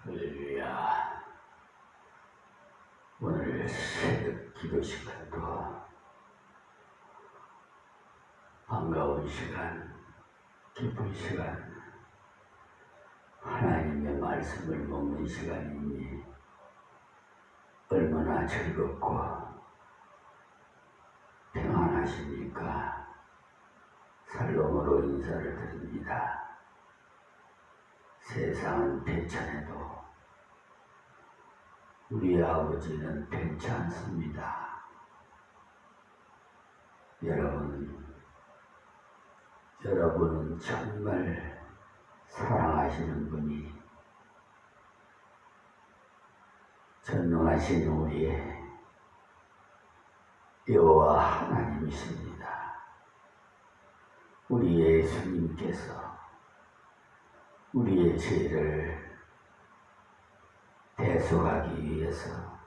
할렐루야. 오늘 새벽 기도 시간도 반가운 시간, 기쁜 시간, 하나님의 말씀을 먹는 시간이니 얼마나 즐겁고 평안하십니까? 살롬으로 인사를 드립니다. 세상은 편찮아도 우리 아버지는 편찮습니다. 여러분은 정말 사랑하시는 분이 전능하신 우리의 여호와 하나님이십니다. 우리 예수님께서 우리의 죄를 대속하기 위해서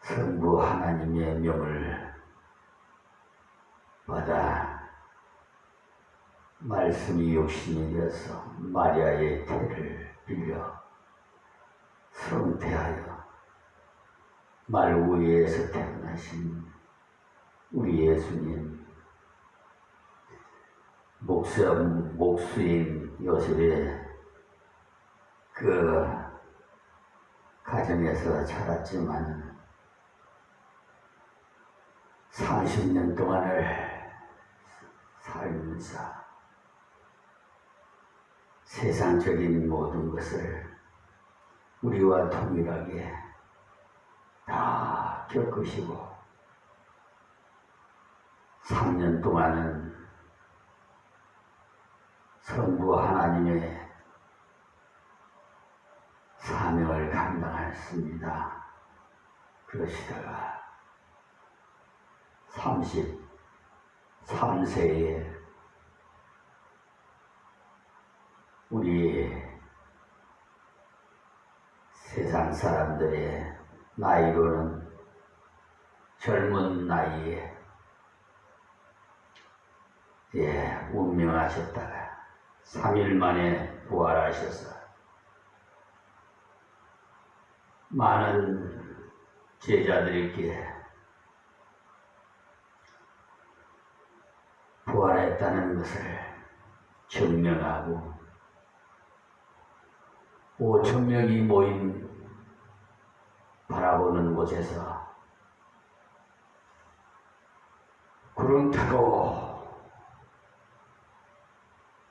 성부 하나님의 명을 받아 말씀이 육신이 되어서 마리아의 태를 빌려 성태하여 말 위에서 태어나신 우리 예수님, 목수인 요셉의 그 가정에서 자랐지만 30년 동안을 살면서 세상적인 모든 것을 우리와 동일하게 다 겪으시고 3년 동안은 성부 하나님의 사명을 감당했습니다. 그러시다가 33세에 우리 세상 사람들의 나이로는 젊은 나이에 운명하셨다가 3일 만에 부활하셔서 많은 제자들에게 부활했다는 것을 증명하고 5,000명이 모인 바라보는 곳에서 구름 타고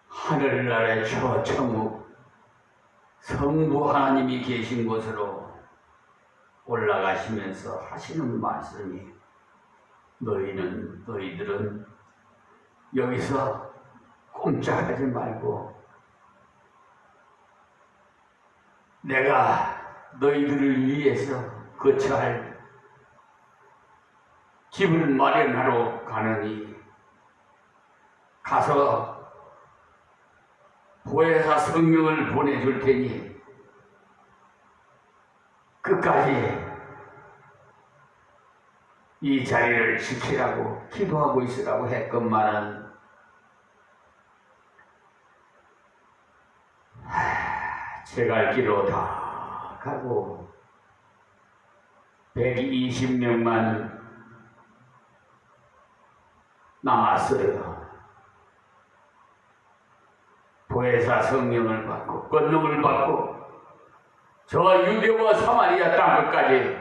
하늘나라의 저 천국 성부 하나님이 계신 곳으로 올라가시면서 하시는 말씀이 너희들은 여기서 꼼짝하지 말고 내가 너희들을 위해서 거처할 집을 마련하러 가느니 가서 보혜사 성령을 보내줄 테니 끝까지 이 자리를 지키라고 기도하고 있으라고 했건만은 제갈 길로 다 가고 120명만 남았어요. 보혜사 성령을 받고 권능을 받고 저 유대와 사마리아 땅끝까지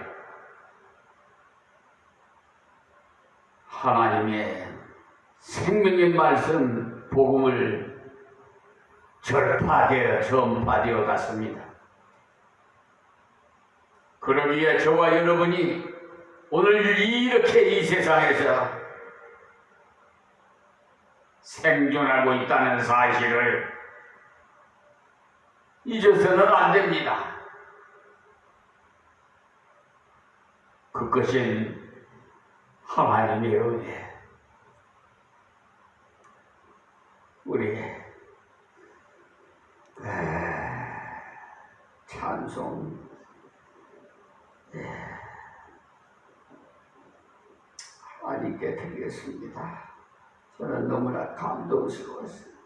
하나님의 생명의 말씀 복음을 전파되어 갔습니다. 그러기에 저와 여러분이 오늘 이렇게 이 세상에서 생존하고 있다는 사실을 잊어서는 안 됩니다. 그것은 하나님의 은혜. 우리 찬송 하나님께 드리겠습니다. 저는 너무나 감동스러웠어요.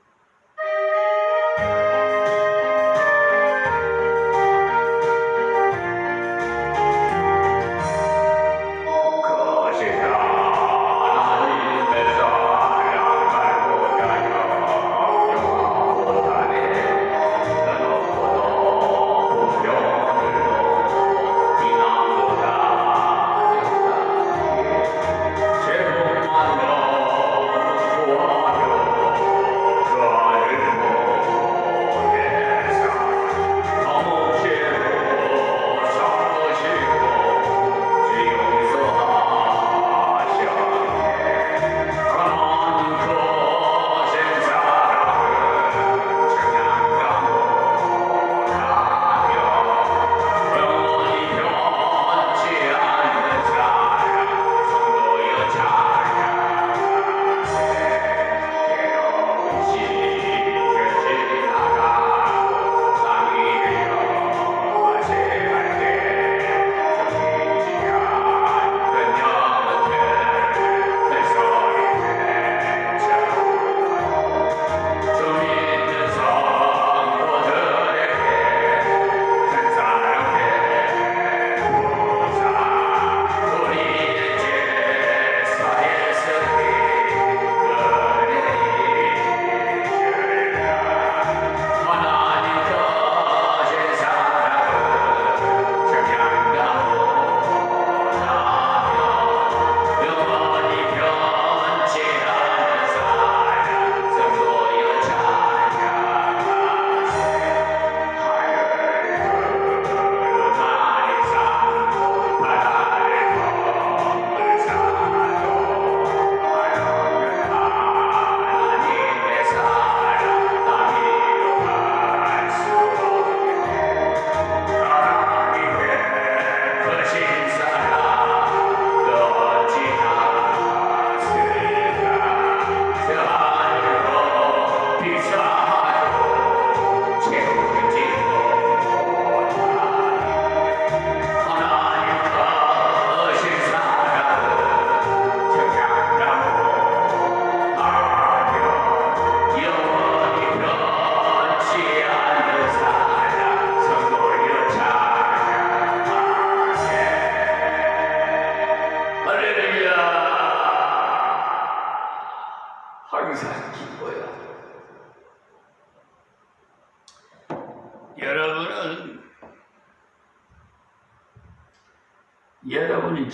여러분이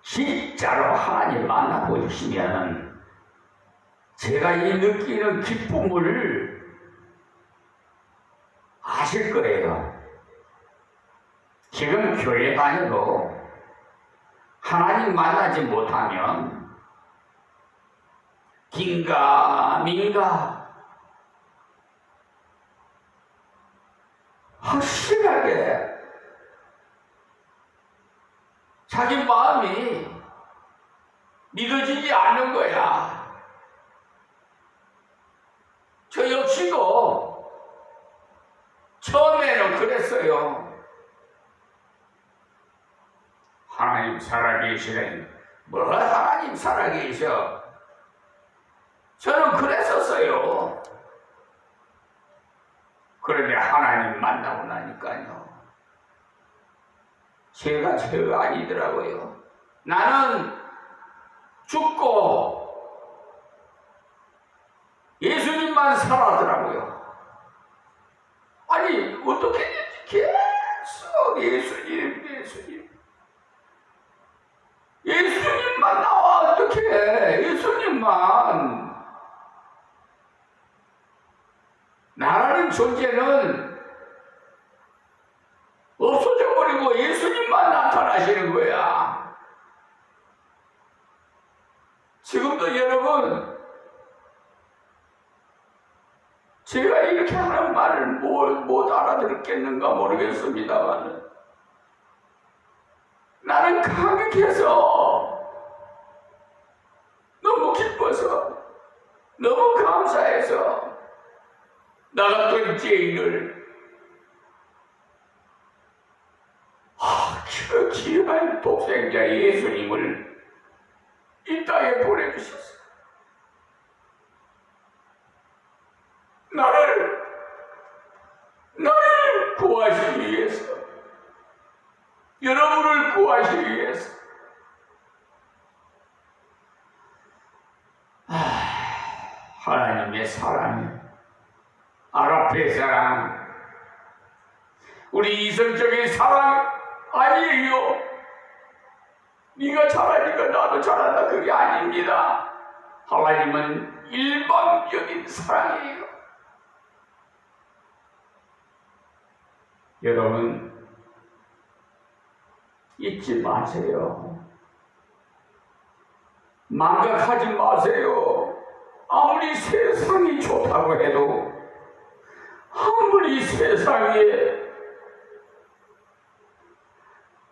진짜로 하나님 만나보시면 제가 이 느끼는 기쁨을 아실 거예요. 지금 교회 다녀도 하나님 만나지 못하면 긴가민가 확실하게 자기 마음이 믿어지지 않는 거야. 저 역시도 처음에는 그랬어요. 하나님 살아계시네. 뭐 하나님 살아계셔. 저는 그랬었어요. 그런데 하나님 만나고 나니까요. 제가 아니더라고요. 나는 죽고 예수님만 살아더라고요. 아니 어떻게 계속 예수님만 나와. 어떻게 예수님만. 나라는 존재는 없어져 버리고 예수님만 나타나시는 거야. 지금도 여러분, 제가 이렇게 하는 말을 못 알아들었겠는가 모르겠습니다만, 나는 감격해서, 너무 기뻐서, 너무 감사해서, 나 같은 죄인을 그 귀한 독생자 예수님을 이 땅에 보내주셨어. 나를 구하시기 위해서, 여러분을 구하시기 위해서. 하나님의 사랑, 아가페 사랑, 우리 이성적인 사랑 아니에요. 네가 잘하니까 나도 잘한다, 그게 아닙니다. 하나님은 일방적인 사랑이에요. 여러분 잊지 마세요. 망각하지 마세요. 아무리 세상이 좋다고 해도, 아무리 세상에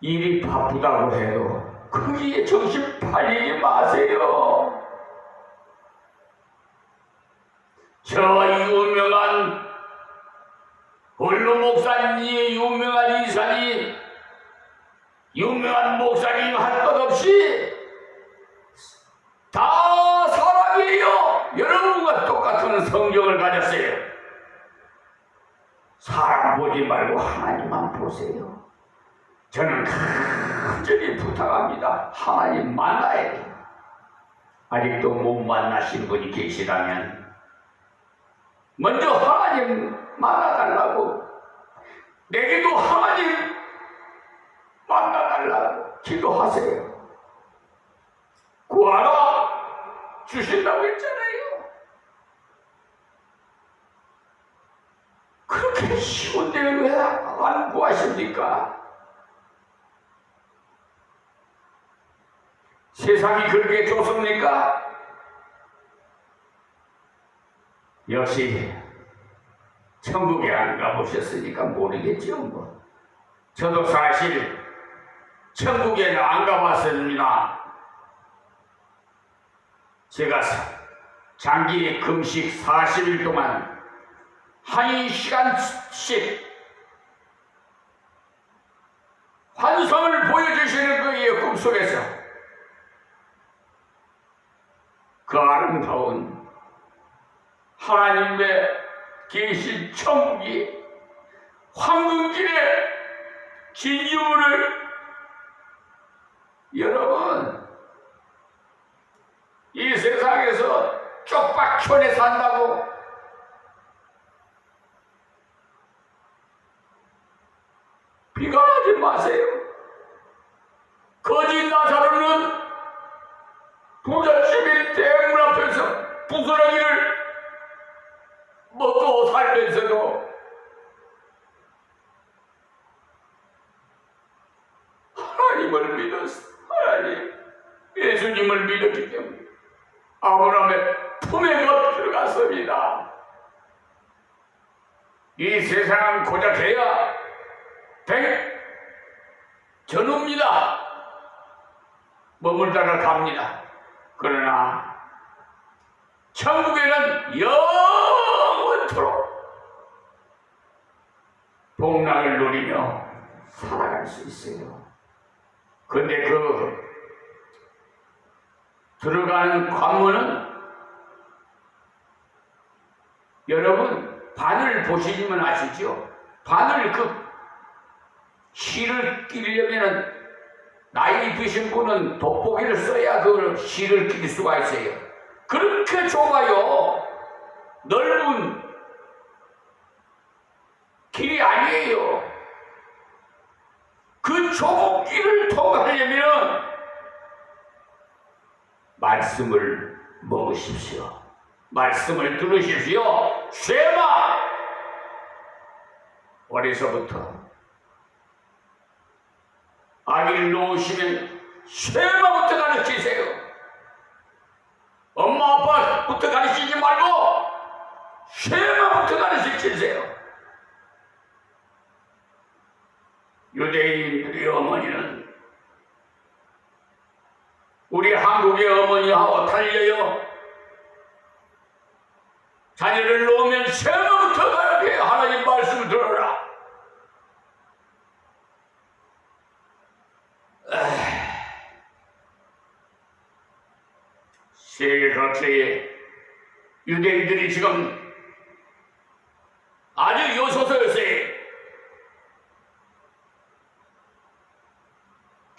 일이 바쁘다고 해도 거기에 정신 팔리지 마세요. 저 유명한 홀로 목사님이, 유명한 이사님, 유명한 목사님 할 것 없이 다 사람이에요. 여러분과 똑같은 성경을 가졌어요. 사람 보지 말고 하나님만 보세요. 저는 간절히 부탁합니다. 하나님 만나야 돼요. 아직도 못 만나신 분이 계시다면 먼저 하나님 만나달라고, 내게도 하나님 만나달라고 기도하세요. 구하라 주신다고 했잖아요. 그렇게 쉬운데 왜 안 구하십니까? 세상이 그렇게 좋습니까? 역시 천국에 안 가보셨으니까 모르겠죠. 뭐 저도 사실 천국에는 안 가봤습니다. 제가 장기 금식 40일 동안 1시간씩 환상을 보여주시는 거예요. 꿈속에서. 그 아름다운 하나님의 계신 천국이 황금길의 진유물을, 여러분 이 세상에서 쪽박촌에 산다고 비관하지 마세요. 거짓 나사로는 부잣집인 대문 앞에서 부스러기를 먹고 살면서도 하나님을 믿었어. 하나님, 예수님을 믿었기 때문에 아브라함의 품에 들어갔습니다. 이 세상은 고작 해야 전후입니다. 머물다가 갑니다. 그러나 천국에는 영원토록 복락을 누리며 살아갈 수 있어요. 근데 그 들어가는 관문은 여러분 바늘 보시면 아시죠? 바늘 그 실을 끼려면은 나이 드신 분은 돋보기를 써야 그 실을 끼릴 수가 있어요. 그렇게 좁아요. 넓은 길이 아니에요. 그 좁은 길을 통과하려면 말씀을 먹으십시오. 말씀을 들으십시오. 쉐마! 어려서부터 아기를 놓으시면 쉐마부터 가르치세요. 엄마 아빠부터 가르치지 말고 쉐마부터 가르치세요. 유대인들의 어머니는 우리 한국의 어머니하고 달려요. 자녀를 놓으면 쉐마부터 가르쳐요. 하나님 말씀을 들어라. 세계 각지에 유대인들이 지금 아주 요소서요새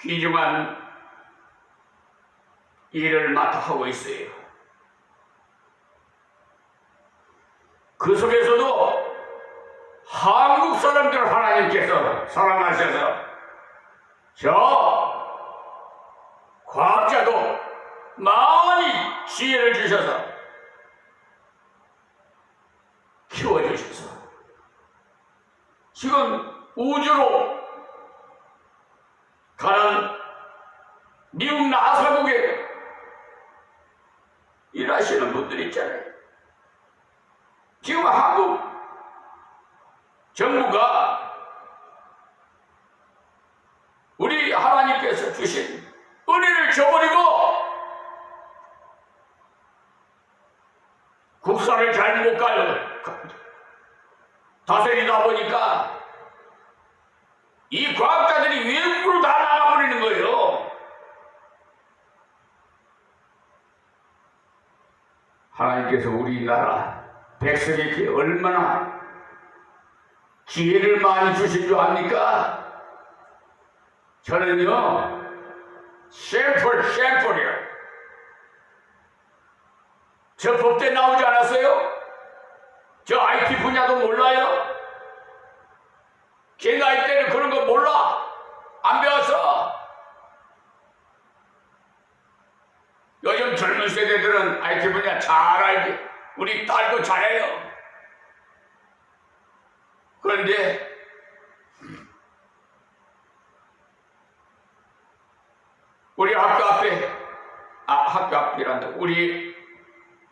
귀중한 일을 맡아 하고 있어요. 그 속에서도 한국 사람들 하나님께서 사랑하셔서 저 과학자도 많이 지혜를 주셔서 키워주셔서 지금 우주로 가는 미국 나사국에 일하시는 분들 있잖아요. 지금 한국 정부가 우리 하나님께서 주신 은혜를 저버리고 국사를 잘 못 다스리다 보니까 이 과학자들이 외국으로 다 나가버리는 거예요. 하나님께서 우리나라 백성에게 얼마나 기회를 많이 주신 줄 압니까? 저는요, 샘플이요. 저 법대 나오지 않았어요? 저 IT 분야도 몰라요? 제 나이 때는 그런 거 몰라. 안 배웠어. 요즘 젊은 세대들은 IT 분야 잘 알지. 우리 딸도 잘해요. 그런데 우리 학교 앞에, 학교 앞이란다. 우리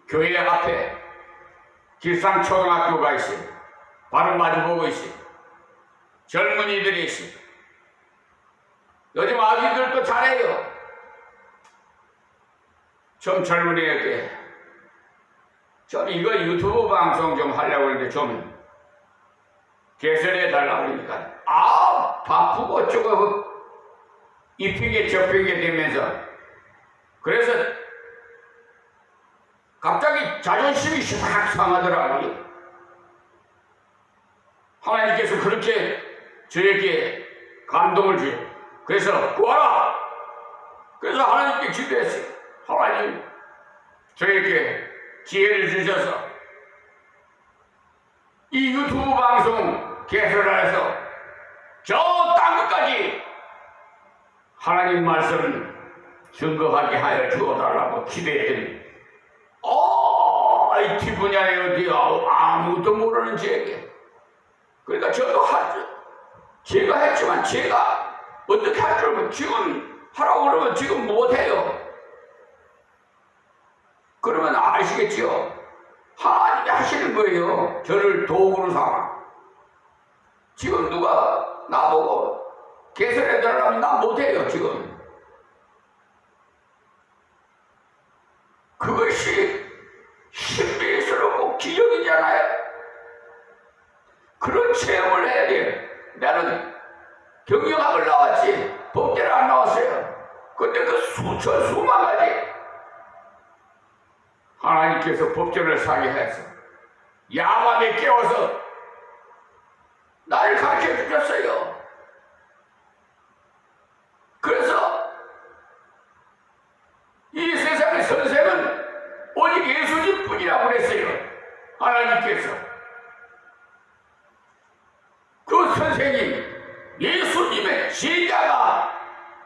교회 앞에 길상초등학교가 있어요. 바로 마주보고 있어요. 젊은이들이 있어요. 요즘 아기들도 잘해요. 좀 젊은이에게 좀 이거 유튜브 방송 좀 하려고 했는데 좀 개설해 달라고 그러니까 바쁘고 조금 이 핑계 저 핑계 되면서 그래서 갑자기 자존심이 샥 상하더라고요. 하나님께서 그렇게 저에게 감동을 주요. 그래서 구하라. 그래서 하나님께 기도했어요. 하나님 저에게 기회를 주셔서 이 유튜브 방송 개설해서 저 땅 마지막까지 하나님 말씀을 증거하게 하여 주어달라고 기도했더니 IT 분야에 어디 아무것도 모르는 제게 그러니까 저도 제가 했지만 제가 어떻게 할 줄 알면 지금 하라고 그러면 지금 못해요. 그러면 아시겠죠? 하나님이 하시는 거예요. 저를 도구로 삼아. 지금 누가 나보고 개설해 달라면 난 못해요. 지금 그것이 신비스럽고 기적이잖아요. 그런 체험을 해야 돼요. 나는 경영학을 나왔지 법대를 안 나왔어요. 근데 그 수천 수만 가지 하나님께서 법전을 사게 해서 야밤에 깨워서 나를 가르쳐 주셨어요. 그래서 이 세상의 선생은 오직 예수님뿐이라고 그랬어요. 하나님께서 그 선생님 예수님의 제자가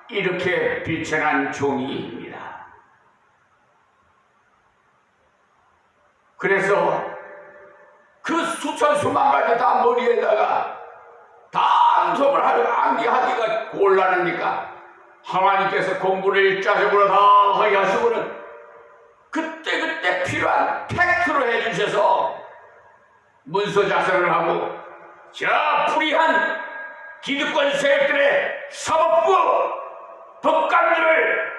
이렇게 비천한 종이입니다. 그래서 그 수천 수만 가지 다 머리에다가 다 암송을 암기하기가 곤란하니까 하나님께서 공부를 일자적으로 다 하게 하시고는 그때 필요한 팩트로 해주셔서 문서 작성을 하고 저 불의한 기득권 세력들의 사법부 법관들을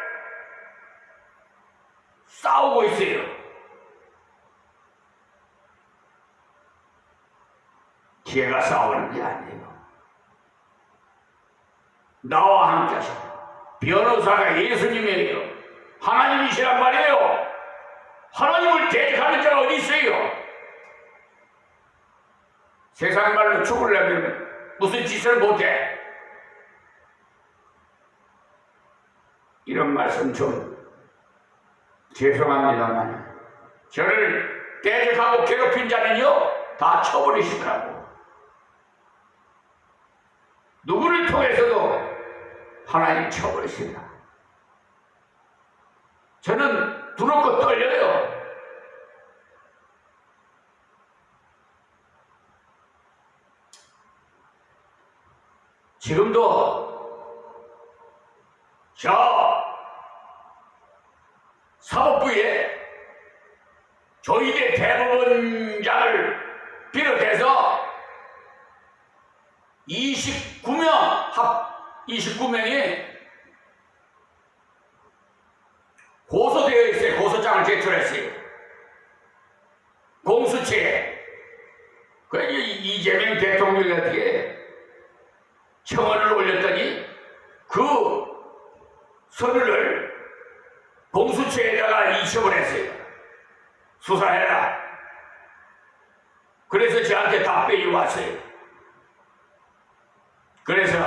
싸우고 있어요. 제가 싸우는 게 아니에요. 나와 함께 하셔. 변호사가 예수님이에요. 하나님이시란 말이에요. 하나님을 대적하는 자가 어디 있어요? 세상 말로 죽으려면 무슨 짓을 못해? 이런 말씀 좀 죄송합니다만 저를 대적하고 괴롭힌 자는요 다 쳐버리시더라고. 누구를 통해서도 하나님 쳐버리신다. 저는 두렵고 떨려요. 지금도 저 사법부에 조희대 대법원장을 비롯해서 29명이 고소되어 있어요. 고소장을 제출했어요. 공수처에. 그 이재명 대통령에게 청원을 올렸더니 그 서류를 공수처에다가 이첩을 했어요. 수사해라. 그래서 저한테 답변이 왔어요. 그래서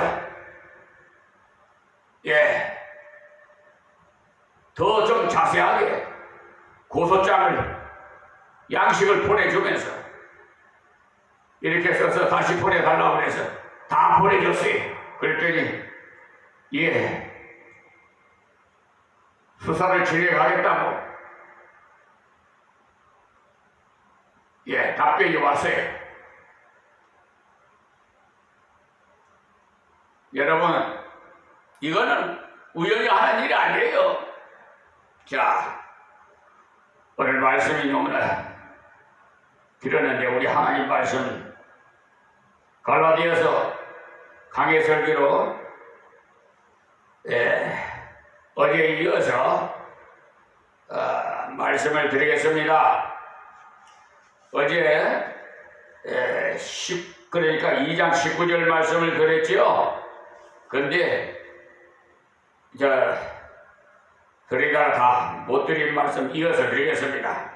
더 좀 자세하게 고소장을 양식을 보내주면서 이렇게 써서 다시 보내달라고 해서 다 보내줬어요. 그랬더니 수사를 진행하겠다고 답변이 왔어요. 여러분 이거는 우연히 하는 일이 아니에요. 자, 오늘 말씀이 너무나 드렸는데 우리 하나님 말씀 갈라디아서 강해 설교로 어제에 이어서 말씀을 드리겠습니다. 어제 그러니까 2장 19절 말씀을 드렸죠. 근데 그러니까 다 못 드린 말씀 이어서 드리겠습니다.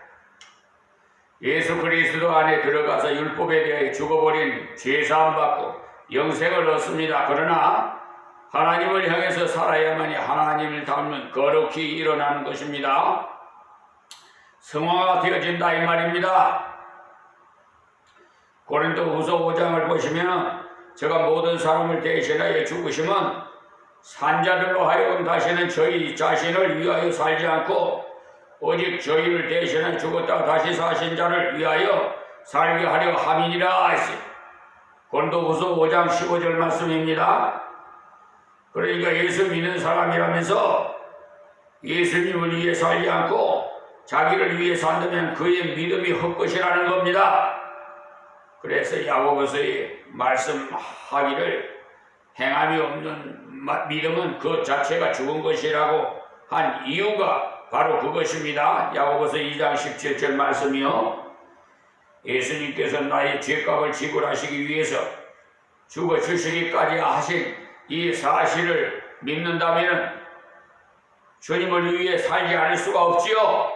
예수 그리스도 안에 들어가서 율법에 대해 죽어버린 죄사함 받고 영생을 얻습니다. 그러나 하나님을 향해서 살아야만이 하나님을 닮는 거룩히 일어나는 것입니다. 성화가 되어진다 이 말입니다. 고린도후서 5장을 보시면 저가 모든 사람을 대신하여 죽으심은 산자들로 하여금 다시는 저희 자신을 위하여 살지 않고 오직 저희를 대신하여 죽었다가 다시 사신 자를 위하여 살게 하려 함이니라 하시. 고린도후서 5장 15절 말씀입니다. 그러니까 예수 믿는 사람이라면서 예수님을 위해 살지 않고 자기를 위해 산다면 그의 믿음이 헛것이라는 겁니다. 그래서 야고보서의 말씀하기를 행함이 없는 믿음은 그 자체가 죽은 것이라고 한 이유가 바로 그것입니다. 야고보서 2장 17절 말씀이요. 예수님께서 나의 죄값을 지불하시기 위해서 죽어 주시기까지 하신 이 사실을 믿는다면 주님을 위해 살지 않을 수가 없지요.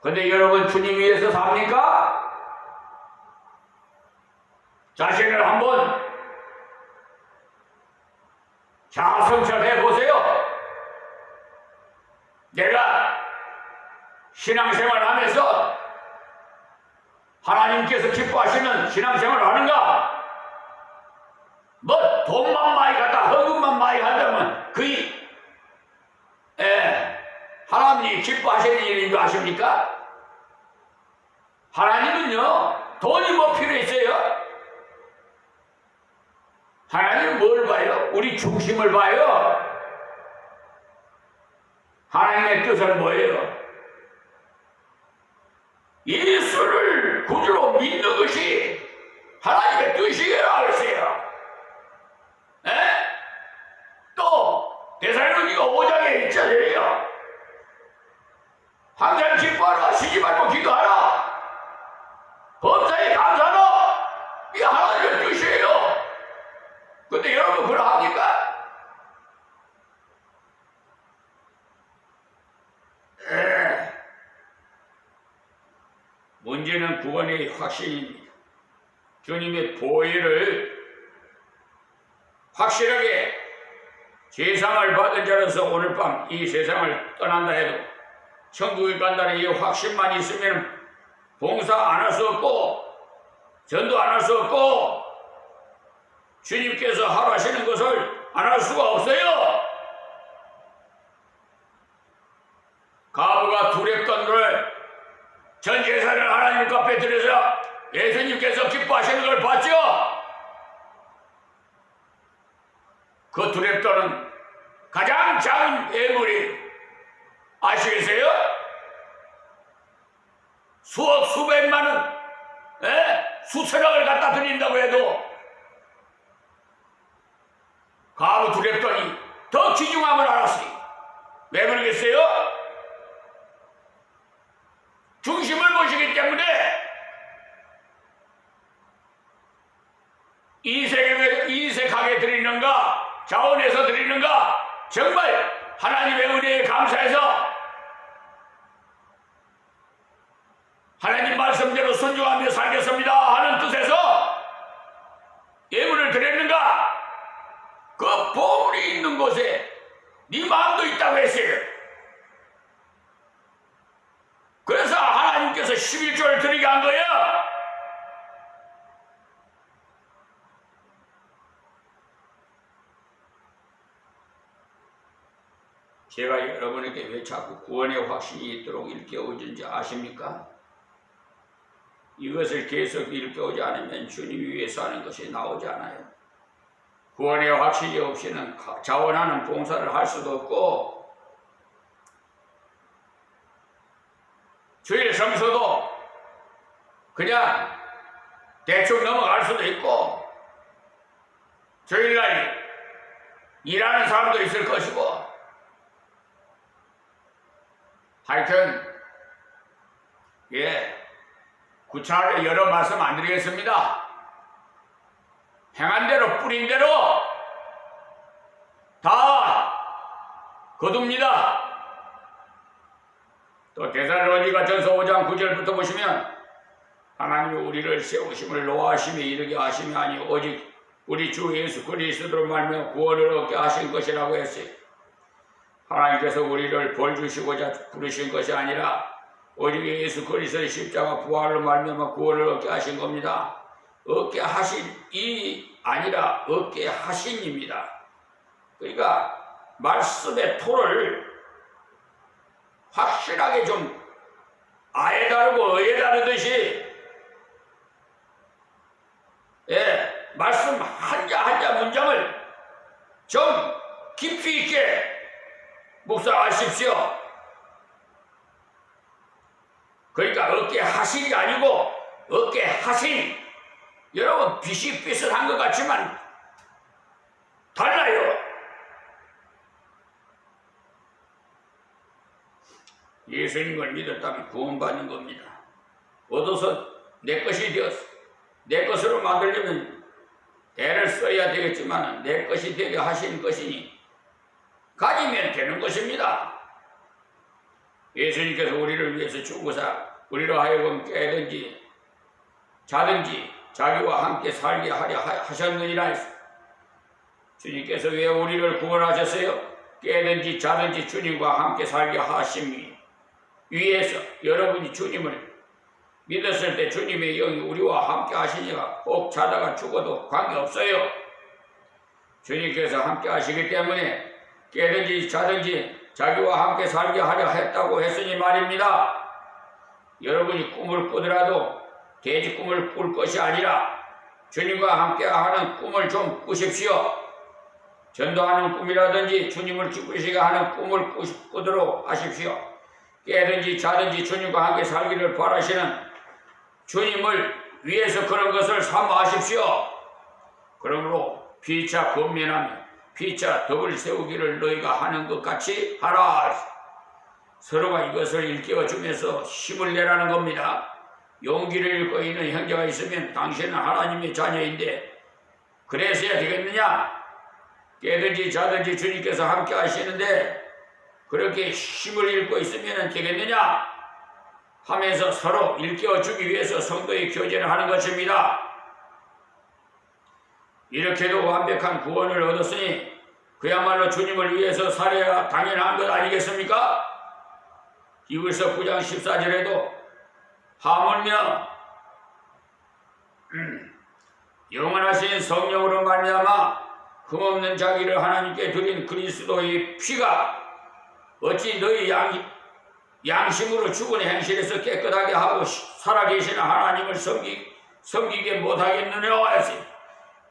근데 여러분 주님 위해서 삽니까? 자신을 한번 자성찰해 보세요. 내가 신앙생활 하면서 하나님께서 기뻐하시는 신앙생활을 하는가? 뭐 돈만 많이 갖다 헌금만 많이 한다면 그이 하나님이 기뻐하시는 일인 줄 아십니까? 하나님은요 돈이 뭐 필요했어요? 하나님은 뭘 봐요? 우리 중심을 봐요. 하나님의 뜻은 뭐예요? 예수를 구주로 믿는 것이 하나님의 뜻이라고 했어요. 또 데살로니가 5장에 있잖아요. 항상 기뻐하라, 쉬지 말고 기도하라, 범사에 감사하라. 이게 하나님의 뜻이에요. 근데 여러분 그걸 합니까? 문제는 구원의 확신입니다. 주님의 보혜를 확실하게 죄상을 받은 자로서 오늘 밤 이 세상을 떠난다 해도 천국에 간다는 이 확신만 있으면 봉사 안 할 수 없고 전도 안 할 수 없고 주님께서 하라시는 것을 안 할 수가 없어요. 가부가 두렵던 걸 전 재산을 하나님 앞에 드려서 예수님께서 기뻐하시는 걸 봤죠? 그 두렵도는 가장 작은 예물이 아시겠어요? 수억 수백만 원, 수천억을 갖다 드린다고 해도 가부 두렵더니 더 귀중함을 알았으니 왜 그러겠어요? 중심을 보시기 때문에 인색하게 드리는가 자원해서 드리는가 정말 하나님의 은혜에 감사해서 하나님 말씀대로 순종하며 살겠습니다 하는 뜻에서 예물을 드렸는가? 그 보물이 있는 곳에 네 마음도 있다고 했어요. 그래서 하나님께서 11조를 드리게 한 거예요. 제가 여러분에게 왜 자꾸 구원의 확신이 있도록 일깨워준지 아십니까? 이것을 계속 일깨우지 않으면 주님 위해서 하는 것이 나오지 않아요. 구원의 확신이 없이는 자원하는 봉사를 할 수도 없고 주일 성서도 그냥 대충 넘어갈 수도 있고 주일날 일하는 사람도 있을 것이고 하여튼 구차하게 여러 말씀 안 드리겠습니다. 행한 대로 뿌린 대로 다 거둡니다. 또 데살로니가 전서 5장 9절부터 보시면 하나님이 우리를 세우심을 노하심에 이르게 하심이 아니 오직 우리 주 예수 그리스도로 말미암아 구원을 얻게 하신 것이라고 했어요. 하나님께서 우리를 벌 주시고자 부르신 것이 아니라 오직 예수 그리스도의 십자가 부활로 말미암아 구원을 얻게 하신 겁니다. 얻게 하신이 아니라 얻게 하신입니다. 그러니까 말씀의 토를 확실하게 좀 아에 다르고 어에 다르듯이 말씀 한자 한자 문장을 좀 깊이 있게 묵상하십시오. 그러니까 얻게 하신이 아니고 얻게 하신. 여러분 비슷비슷한 것 같지만 달라요. 예수님을 믿었다면 구원받는 겁니다. 얻어서 내 것이 되었어. 내 것으로 만들려면 애를 써야 되겠지만 내 것이 되게 하신 것이니 가지면 되는 것입니다. 예수님께서 우리를 위해서 죽으사 우리로 하여금 깨든지 자든지 자기와 함께 살게 하려 하셨느니라 했어. 주님께서 왜 우리를 구원하셨어요? 깨든지 자든지 주님과 함께 살게 하심이 위해서. 여러분이 주님을 믿었을 때 주님의 영이 우리와 함께 하시니까 꼭 자다가 죽어도 관계없어요. 주님께서 함께 하시기 때문에 깨든지 자든지 자기와 함께 살게 하려 했다고 했으니 말입니다. 여러분이 꿈을 꾸더라도 돼지 꿈을 꿀 것이 아니라 주님과 함께 하는 꿈을 좀 꾸십시오. 전도하는 꿈이라든지 주님을 기쁘시게 하는 꿈을 꾸도록 하십시오. 깨든지 자든지 주님과 함께 살기를 바라시는 주님을 위해서 그런 것을 삼아하십시오. 그러므로 피차 권면하며 피차 덕을 세우기를 너희가 하는 것 같이 하라. 서로가 이것을 일깨워주면서 힘을 내라는 겁니다. 용기를 잃고 있는 형제가 있으면 당신은 하나님의 자녀인데 그래서야 되겠느냐? 깨든지 자든지 주님께서 함께 하시는데 그렇게 힘을 잃고 있으면 되겠느냐? 하면서 서로 일깨워주기 위해서 성도의 교제를 하는 것입니다. 이렇게도 완벽한 구원을 얻었으니 그야말로 주님을 위해서 살아야 당연한 것 아니겠습니까? 이불서 9장 14절에도 하물며 영원하신 성령으로 말미암아 흠없는 자기를 하나님께 드린 그리스도의 피가 어찌 너희 양심으로 죽은 행실에서 깨끗하게 하고 살아계시는 하나님을 섬기게 못하겠느냐 했어요.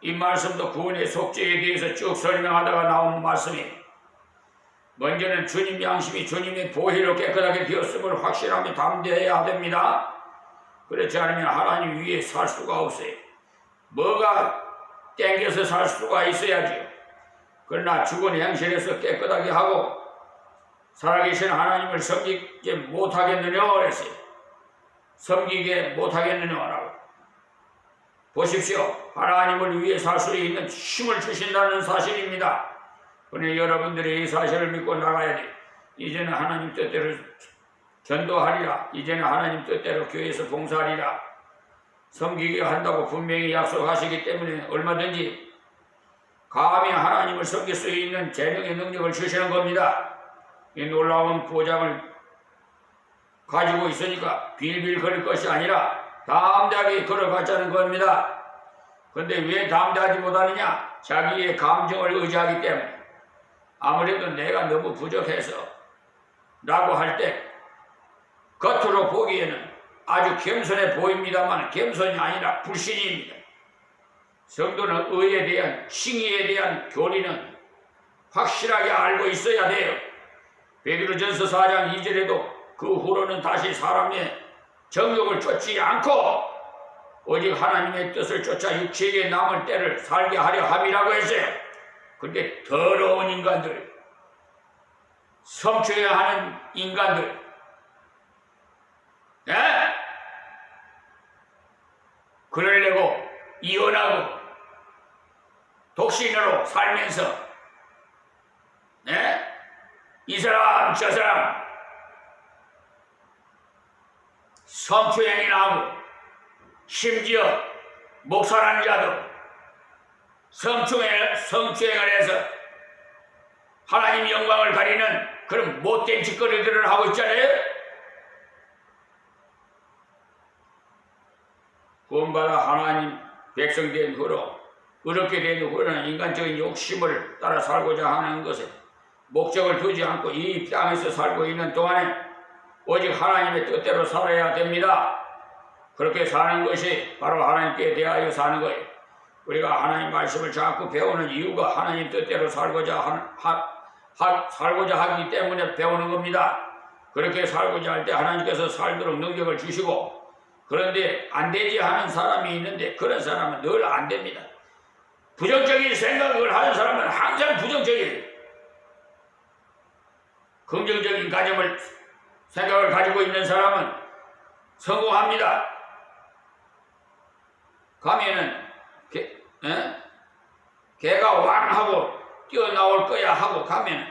이 말씀도 구원의 속죄에 대해서 쭉 설명하다가 나온 말씀이에요. 먼저는 주님 양심이 주님의 보혈로 깨끗하게 되었음을 확신하며 담대해야 됩니다. 그렇지 않으면 하나님 위에 살 수가 없어요. 뭐가 땡겨서 살 수가 있어야지요. 그러나 죽은 행실에서 깨끗하게 하고 살아계신 하나님을 섬기게 못하겠느냐 그랬어요. 섬기게 못하겠느냐라고. 보십시오. 하나님을 위해 살 수 있는 힘을 주신다는 사실입니다. 그러니 여러분들이 이 사실을 믿고 나가야 돼. 이제는 하나님 뜻대로 전도하리라. 이제는 하나님 뜻대로 교회에서 봉사하리라. 섬기게 한다고 분명히 약속하시기 때문에 얼마든지 감히 하나님을 섬길 수 있는 재능의 능력을 주시는 겁니다. 이 놀라운 보장을 가지고 있으니까 빌빌 거릴 것이 아니라 담대하게 걸어가자는 겁니다. 그런데 왜 담대하지 못하느냐? 자기의 감정을 의지하기 때문에. 아무래도 내가 너무 부족해서 라고 할 때 겉으로 보기에는 아주 겸손해 보입니다만 겸손이 아니라 불신입니다. 성도는 의에 대한 칭의에 대한 교리는 확실하게 알고 있어야 돼요. 베드로전서 4장 2절에도 그 후로는 다시 사람의 정욕을 쫓지 않고 오직 하나님의 뜻을 쫓아 육체에 남을 때를 살게 하려 함이라고 했어요. 근데 더러운 인간들, 성추행을 하는 인간들, 그러려고 이혼하고 독신으로 살면서 이 사람 저 사람 성추행이나 하고 심지어 목사라는 자도 성추행을 해서 하나님 영광을 가리는 그런 못된 짓거리들을 하고 있잖아요. 구원받아 하나님 백성된 후로 어렵게 된 후로는 인간적인 욕심을 따라 살고자 하는 것에 목적을 두지 않고 이 땅에서 살고 있는 동안에 오직 하나님의 뜻대로 살아야 됩니다. 그렇게 사는 것이 바로 하나님께 대하여 사는 거예요. 우리가 하나님 말씀을 자꾸 배우는 이유가 하나님 뜻대로 살고자 하기 때문에 배우는 겁니다. 그렇게 살고자 할 때 하나님께서 살도록 능력을 주시고, 그런데 안 되지 하는 사람이 있는데 그런 사람은 늘 안 됩니다. 부정적인 생각을 하는 사람은 항상 부정적이에요. 긍정적인 생각을 가지고 있는 사람은 성공합니다. 가면은 개가 왕 하고 뛰어나올 거야 하고 가면